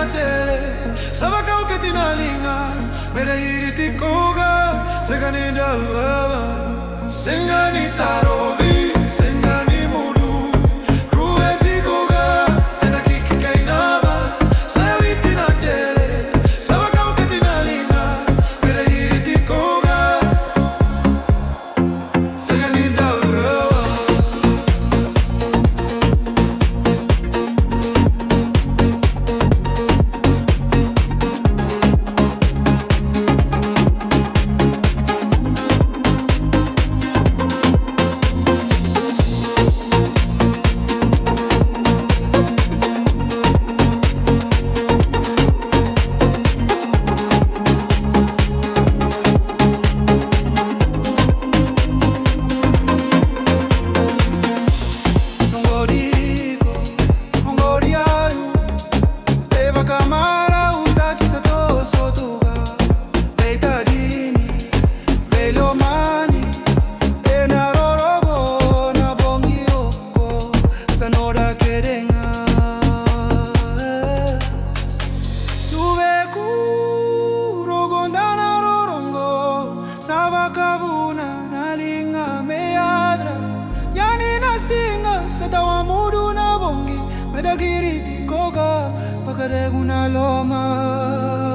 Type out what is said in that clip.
tele Saba kau ke tinalinga Mera iriti koga Segani dalava Sengani tarovi Sengani muru Rueti koga Ena kiki kainaba Sayawiti na tele Saba kau ke tinalinga Mera iriti koga Segani dalava Sabakabuna nalinga meadra Yani nasinga sa tawa mudu na bongi Medagiriti koga pakareguna loma